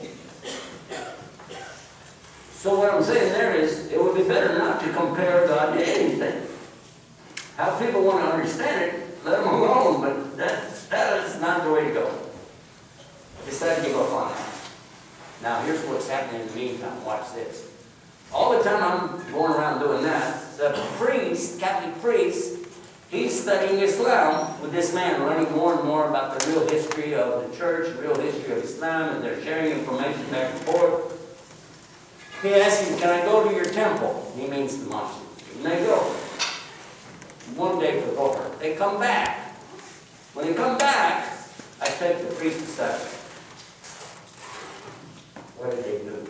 So what I'm saying there is, it would be better not to compare God to anything. How people want to understand it, let them alone, but that is not the way to go. Decided to give up on that. Now here's what's happening in the meantime. Watch this. All the time I'm going around doing that, the priest, Catholic priest, He's studying Islam with this man, learning more and more about the real history of the church, the real history of Islam, and they're sharing information back and forth. He asks him, can I go to your temple? He means the mosque. And they go. One day for Dhuhr. They come back. When they come back, I take the priest aside. What did they do?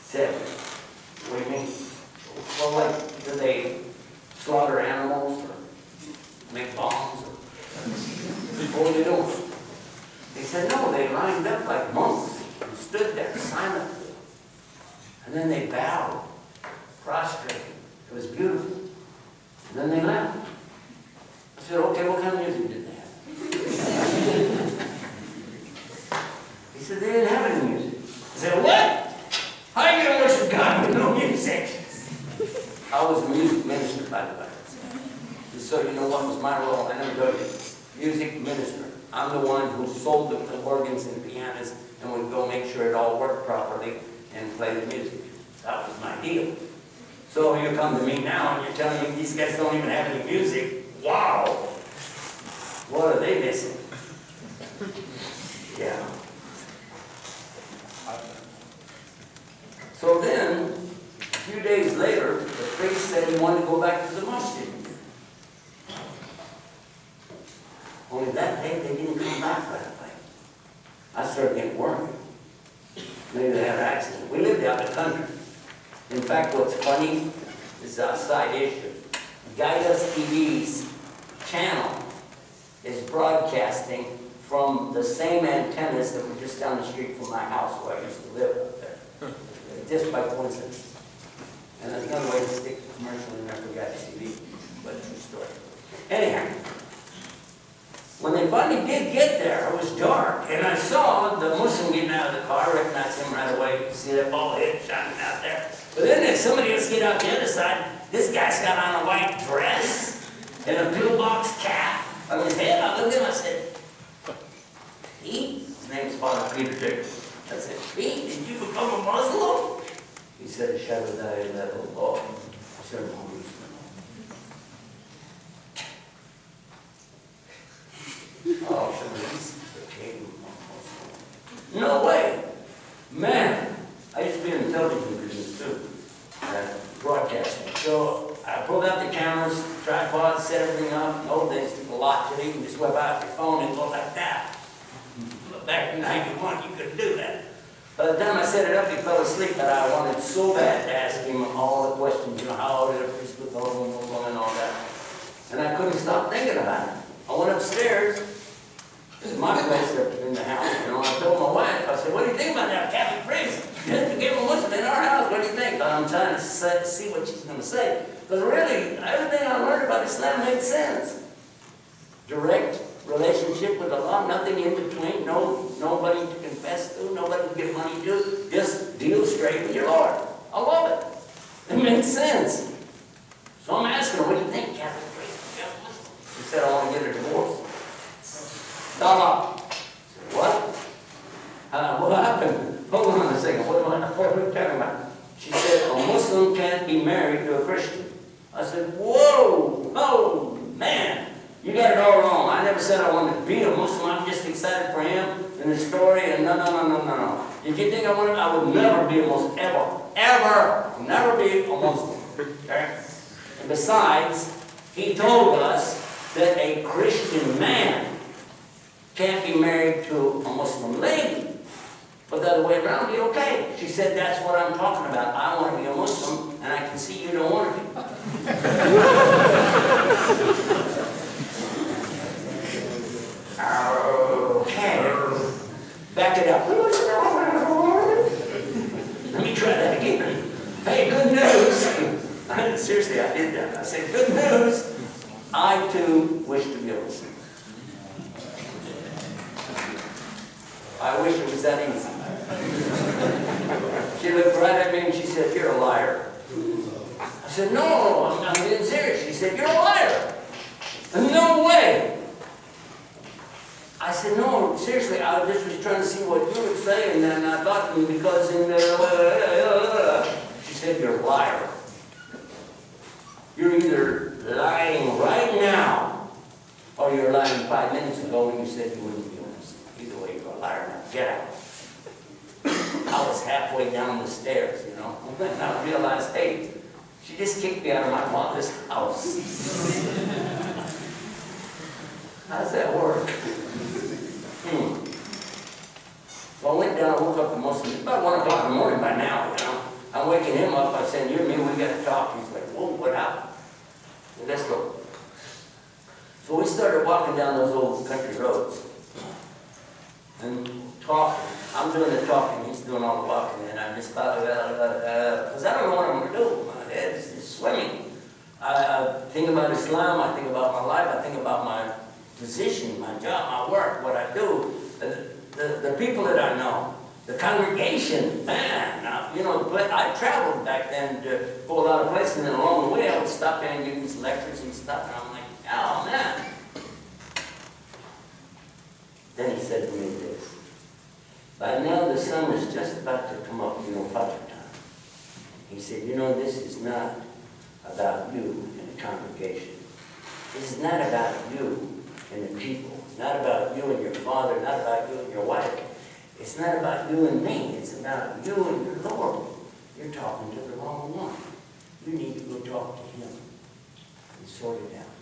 Said, what do you mean? Well, like, do they slaughter animals or make bombs? What do they do? They said, no, they lined up like monks and stood there silently. And then they bowed, prostrated. It was beautiful. And then they left. I said, okay, what kind of music did they have? He said, they didn't have any music. I said, what? How are you going to worship God with no music? I was a music minister, by the way. Just so you know what was my role, I never told you. Music minister. I'm the one who sold the organs and pianos and would go make sure it all worked properly and play the music. That was my deal. So you come to me now and you're telling me these guys don't even have any music. Wow! What are they missing? Yeah. So then, a few days later, the priest said he wanted to go back to the masjid. Only that day, they didn't come back right away. I started getting worried. Maybe they had an accident. We lived out in the country. In fact, what's funny is a side issue. GuideUS TV's channel is broadcasting from the same antennas that were just down the street from my house where I used to live up there. Just by coincidence. And there's another way to stick a commercial in there for GuideUS TV, but true story. Anyhow, when they finally did get there, it was dark, and I saw the Muslim getting out of the car, recognized him right away. You see that bald head shining out there. But then there's somebody else get out the other side. This guy's got on a white dress and a pillbox cap on his head. I looked at him, I said, Pete? His name's Father Peter Jacobs. I said, Pete, did you become a Muslim? He said, Ashhadu an la ilaha illallah. I said, oh, no way. Man, I used to be in television business too. Broadcasting. So I pulled out the cameras, tripods, set everything up. In old days, took a lot to it. You can just whip out your phone and go like that. But back in '91, you couldn't do that. By the time I set it up, he fell asleep, but I wanted so bad to ask him all the questions, you know, how did a priest with and all that. And I couldn't stop thinking about it. I went upstairs. This is my place up in the house. You know, I told my wife, I said, what do you think about that Catholic priest? You gave him a Muslim in our house. What do you think? I'm trying to see what she's going to say. Because really, everything I learned about Islam made sense. Direct relationship with Allah, nothing in between, nobody to confess to, nobody to give money to. Just deal straight with your Lord. I love it. It makes sense. So I'm asking her, what do you think, Catholic priest? She said, I want to get a divorce. Stop. What? What happened? Hold on a second. What are you talking about? She said, a Muslim can't be married to a Christian. I said, whoa, oh, man, you got it all wrong. I never said I wanted to be a Muslim. I'm just excited for him and the story, and no. Did you think I would never be a Muslim, ever, never be a Muslim. Okay? And besides, he told us that a Christian man can't be married to a Muslim lady. But the other way around, be okay. She said, that's what I'm talking about. I want to be a Muslim, and I can see you don't want to be. Okay. Back it up. Let me try that again. Hey, good news. Seriously, I did that. I said, good news. I, too, wish to be a Muslim. I wish it was that easy. She looked right at me and she said, you're a liar. I said, no, I'm being serious. She said, you're a liar. No way. I said, no, seriously, I just was trying to see what you would say, and then I thought, because in the... She said, you're a liar. You're either lying right now, or you're lying 5 minutes ago when you said you wouldn't be honest. Either way, you're a liar now. Get out. I was halfway down the stairs, you know, and I realized, hey, she just kicked me out of my father's house. How does that work? So I went down, I woke up the Muslim, about 1 o'clock in the morning by now, you know. I'm waking him up, I said, you and me, we got to talk. He's like, whoa, what happened? I said, let's go. So we started walking down those old country roads and talking. I'm doing the talking, he's doing all the walking, and I just thought, because I don't know what I'm going to do. My head is just swimming. I think about Islam, I think about my life, I think about my position, my job, my work, what I do, the people that I know, the congregation, man. Now, you know, I traveled back then to go a lot of places, and along the way I would stop in and give these lectures and stuff, and I'm like, oh man. Then he said to me this, by now the sun is just about to come up, you know, Fajr time. He said, you know, this is not about you and the congregation. This is not about you and the people. Not about you and your father, not about you and your wife. It's not about you and me. It's about you and your Lord. You're talking to the wrong one. You need to go talk to him and sort it out.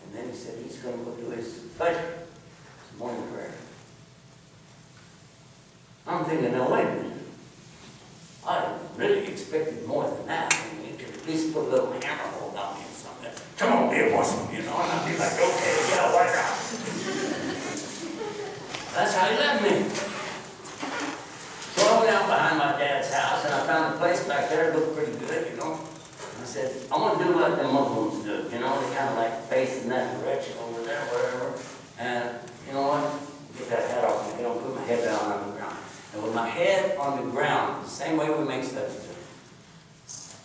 And then he said he's going to go do his Fajr, his morning prayer. I'm thinking, now wait a minute. I really expected more than that. I mean, you could at least put a little hammer hold on me or something. Come on, be a Muslim, you know, and I'd be like, okay, yeah, why not? That's how he left me. So I went out behind my dad's house, and I found a place back there that looked pretty good, you know. I said, I want to do like the Muslims do, you know, they kind of like face in that direction over there, whatever. And you know what? Get that head off me, you know, put my head down on the ground. And with my head on the ground, the same way we make substitute,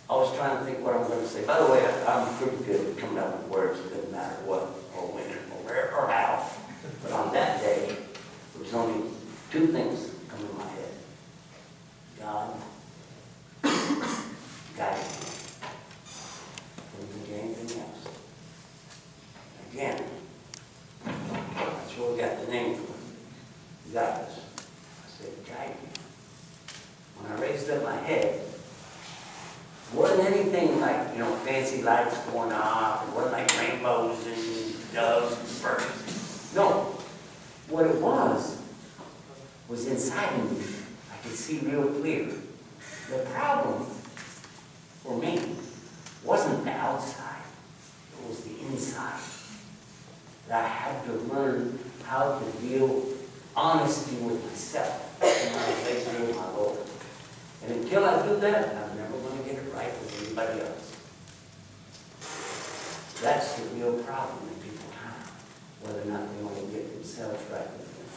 I was trying to think what I'm going to say. By the way, I'm pretty good at coming up with words. It doesn't matter what, or when, or where, or how. But on that day, there was only 2 things coming to my head. God guided me. Couldn't think of anything else. Again, that's where we got the name from. Guide us. I said, guide me. When I raised up my head, it wasn't anything like, you know, fancy lights going off. It wasn't like rainbows and doves and birds. No. What it was inside of me. I could see real clear. The problem for me wasn't the outside. It was the inside. That I had to learn how to deal honesty with myself in my relationship with my Lord. And until I do that, I'm never going to get it right with anybody else. That's the real problem that people have, whether or not they want to get themselves right with them.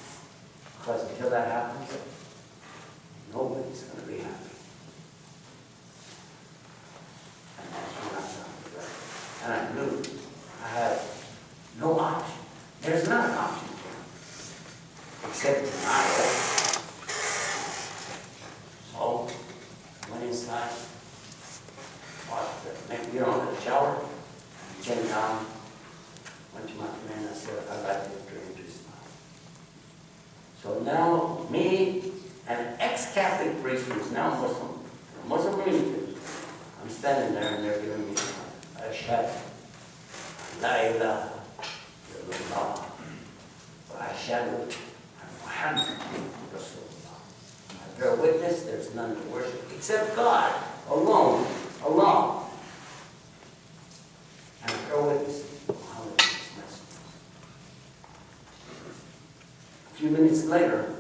Because until that happens, nobody's going to be happy. And that's when I found it right. And I knew I had no option. There's not an option for me, except denial. So, I went inside, you know, in the shower, came down, went to my friend, I said, I'd like to introduce myself. So now, me and an ex-Catholic priest who's now Muslim religious, I'm standing there and they're giving me a shot. La ilaha illallah. Wa ashhadu anna Muhammadan Rasulullah. I bear witness, there's none to worship except God alone, alone. And I bear witness, Muhammad is his messenger. A few minutes later,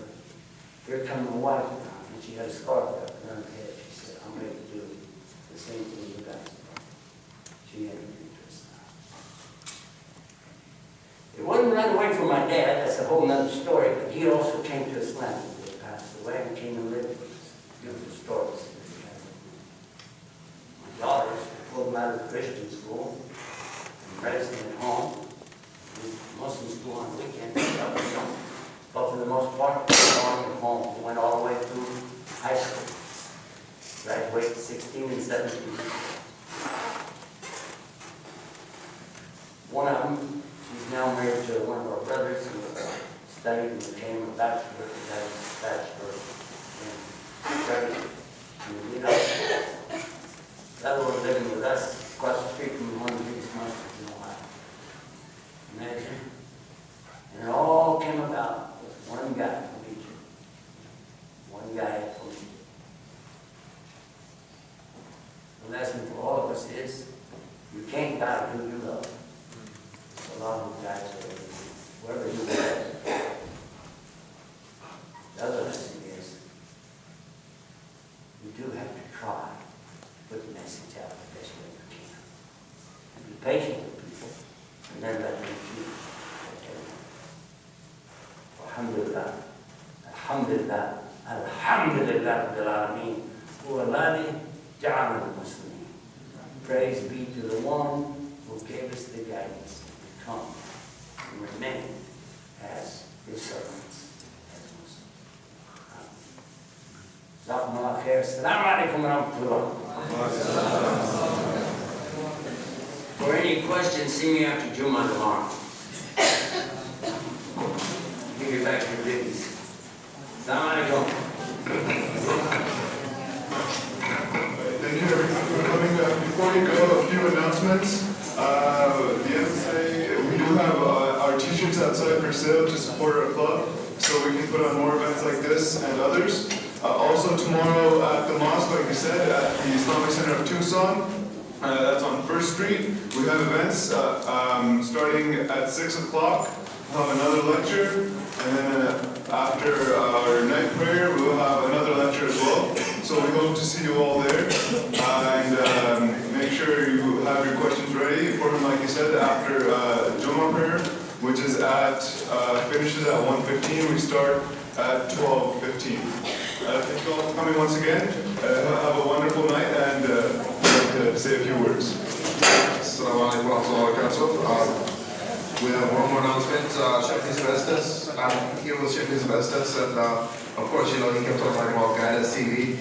here comes my wife now, and she had a scarf up on her head. She said, I'm ready to do the same thing you guys do. She had an interest now. It wasn't right away from my dad, that's a whole nother story, but he also came to Islam. He passed away and came and lived with us. Beautiful stories. My daughters pulled him out of the Christian school and raised him at home. Muslim school on the weekends, but for the most part, he was at home. He went all the way through high school. Graduated 16 16 and 17. One of them, she's now married to one of our brothers who studied and became a bachelor, in study. And, you know, that one living with us across the street from one of the biggest monsters in Ohio. Imagine. And it all came about with one guy from Egypt. One guy from Egypt. The lesson for all of us is, you can't doubt who you love. A lot of guys are wherever you live. The other lesson is, you do have to try to put the message out the best way you can. And be patient with people, and then let them choose. Alhamdulillah, Alhamdulillah, Alhamdulillah Rabbil Alameen, huwa alladhi ja'ala al-muslimin. Praise be to the one who gave us the guidance to become and remain as his servants, as Muslims. Jazakumullah khair. Assalamu alaikum wa rahmatullah. For any questions, see me after Jummah tomorrow. Give you back your babies. Assalamu alaikum. Thank you everyone for coming. Before you go, a few announcements. The FSA, we do have our t-shirts outside for sale to support our club, so we can put on more events like this and others. Also tomorrow at the mosque, like you said, at the Islamic Center of Tucson, that's on 1st Street. We have events starting at 6 o'clock. We'll have another lecture, and then after our night prayer, we'll have another lecture as well. So we hope to see you all there, and make sure you have your questions ready for him, like you said, after Jummah prayer, which is finishes at 1:15. We start at 12:15. Thank you all for coming once again. Have a wonderful night, and I'd like to say a few words. Assalamu alaikum wa rahmatullahi wa barakatuh. We have one more announcement. Shaykh Yusuf Estes. I'm here with Shaykh Yusuf Estes, and of course, you know, he kept on talking about GuideUS TV.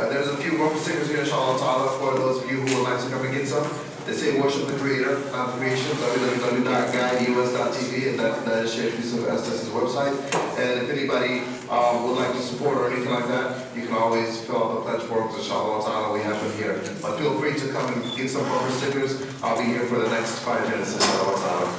There's a few bumper stickers here, inshallah ta'ala, for those of you who would like to come and get some. They say worship the Creator, not creation, www.GuideUS.tv, and that is Shaykh Yusuf Estes' website. And if anybody would like to support or anything like that, you can always fill out the pledge forms, inshallah ta'ala, we have them here. But feel free to come and get some bumper stickers. I'll be here for the next 5 minutes, inshallah ta'ala.